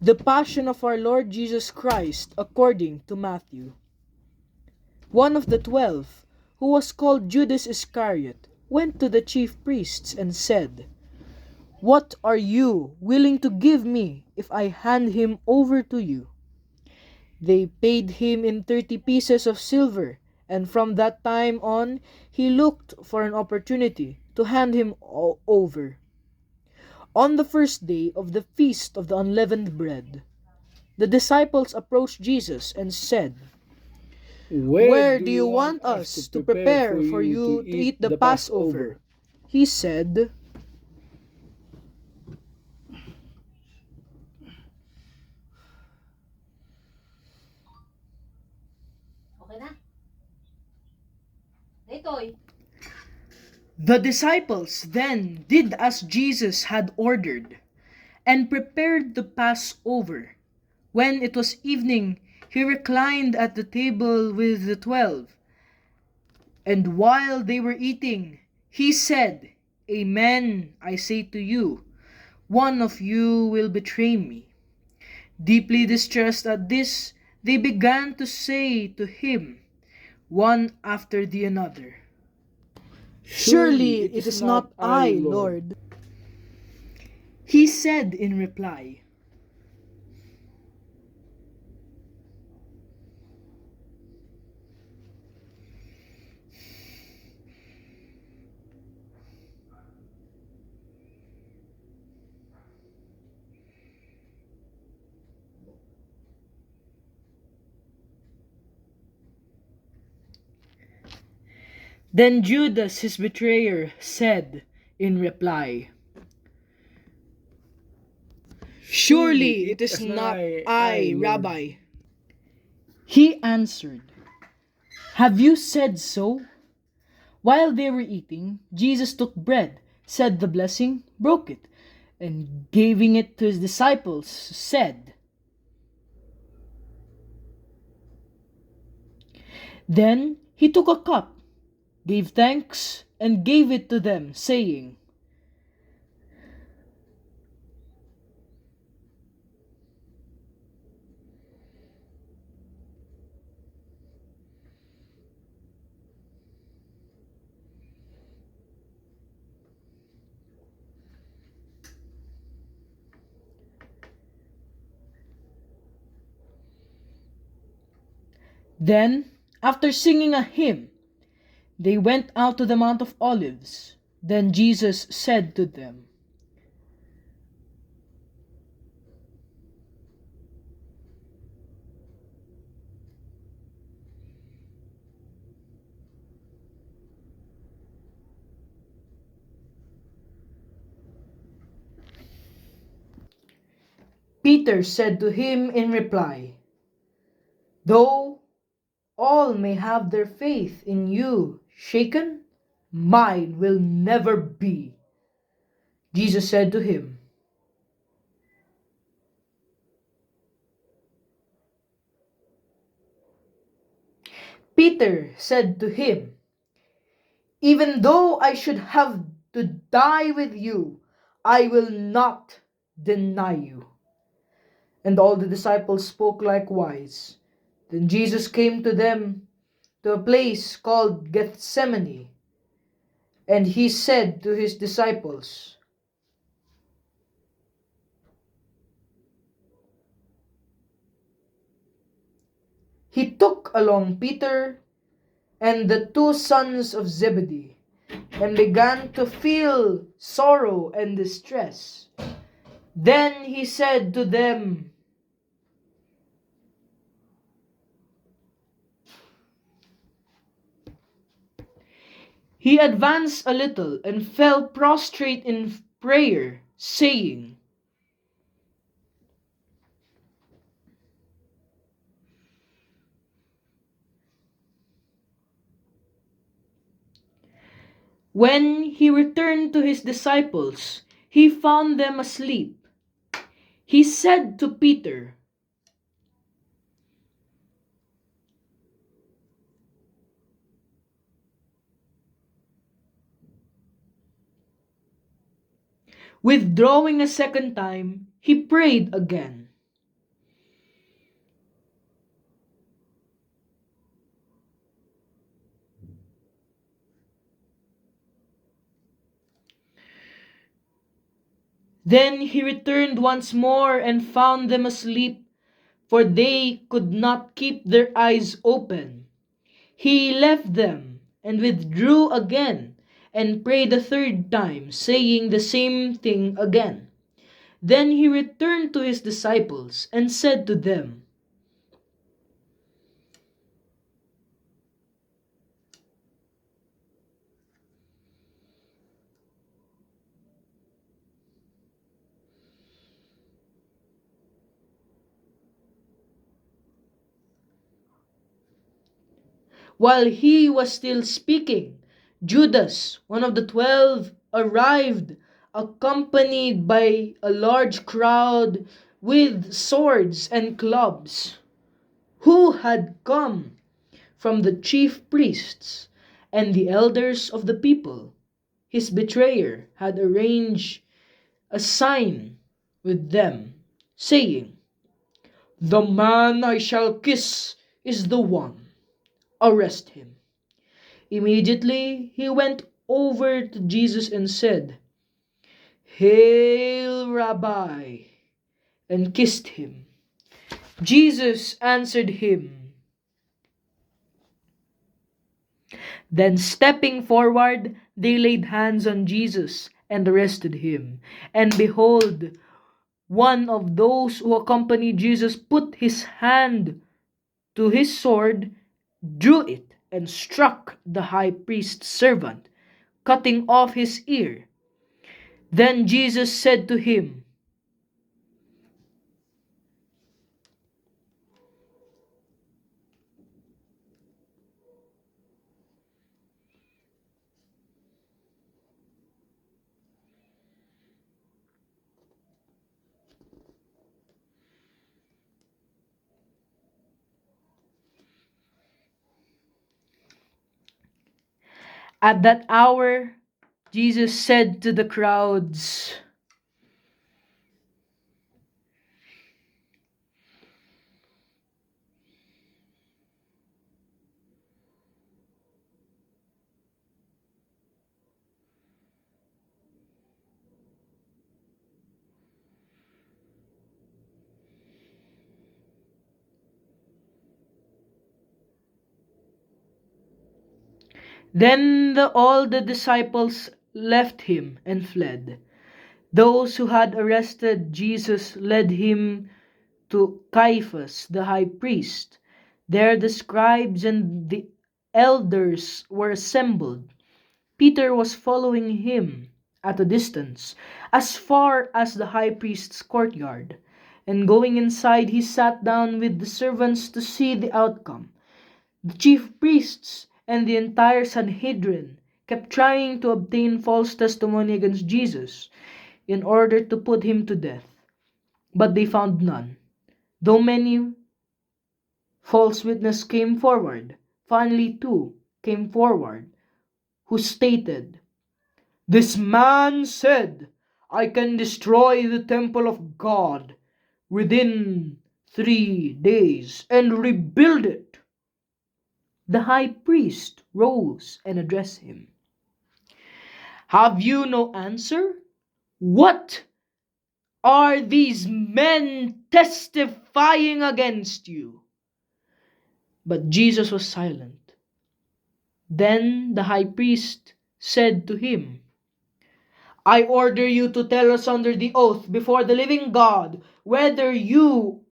The Passion of our Lord Jesus Christ according to Matthew. One of the 12, who was called Judas Iscariot, went to the chief priests and said, "What are you willing to give me if I hand him over to you?" They paid him in 30 pieces of silver, and from that time on he looked for an opportunity to hand him over. On the first day of the feast of the unleavened bread, the disciples approached Jesus and said, "Where do you want us to prepare for you to eat the Passover?" He said, Okay na. Ditoy. The disciples then did as Jesus had ordered, and prepared the Passover. When it was evening, he reclined at the table with the 12. And while they were eating, he said, "Amen, I say to you, one of you will betray me." Deeply distressed at this, they began to say to him, one after the other, "Surely it is not I, Lord." He said in reply, Then Judas, his betrayer, said in reply, "Surely it is not I, Rabbi." He answered, "Have you said so?" While they were eating, Jesus took bread, said the blessing, broke it, and giving it to his disciples, said, Then he took a cup, gave thanks, and gave it to them, saying, Then, after singing a hymn, they went out to the Mount of Olives. Then Jesus said to them, Peter said to him in reply, "Though all may have their faith in you shaken, mine will never be." Jesus said to him, Peter said to him, "Even though I should have to die with you, I will not deny you." And all the disciples spoke likewise. Then Jesus came to them to a place called Gethsemane, and he said to his disciples, He took along Peter and the two sons of Zebedee, and began to feel sorrow and distress. Then he said to them, He advanced a little and fell prostrate in prayer, saying, When he returned to his disciples, he found them asleep. He said to Peter, Withdrawing a second time, he prayed again, Then he returned once more and found them asleep, for they could not keep their eyes open. He left them and withdrew again and prayed a third time, saying the same thing again. Then he returned to his disciples and said to them, while he was still speaking, Judas, one of the 12, arrived, accompanied by a large crowd with swords and clubs, who had come from the chief priests and the elders of the people. His betrayer had arranged a sign with them, saying, "The man I shall kiss is the one. Arrest him." Immediately he went over to Jesus and said, "Hail, Rabbi," and kissed him. Jesus answered him. Then stepping forward, they laid hands on Jesus and arrested him. And behold, one of those who accompanied Jesus put his hand to his sword, drew it, and struck the high priest's servant, cutting off his ear. Then Jesus said to him, at that hour, Jesus said to the crowds, all the disciples left him and fled. Those who had arrested Jesus led him to Caiaphas, the high priest. There the scribes and the elders were assembled. Peter was following him at a distance, as far as the high priest's courtyard. And going inside, he sat down with the servants to see the outcome. The chief priests and the entire Sanhedrin kept trying to obtain false testimony against Jesus in order to put him to death, but they found none. Though many false witnesses came forward, finally two came forward who stated, "This man said, I can destroy the temple of God within 3 days and rebuild it." The high priest rose and addressed him. "Have you no answer? What are these men testifying against you?" But Jesus was silent. Then the high priest said to him, "I order you to tell us under the oath before the living God whether you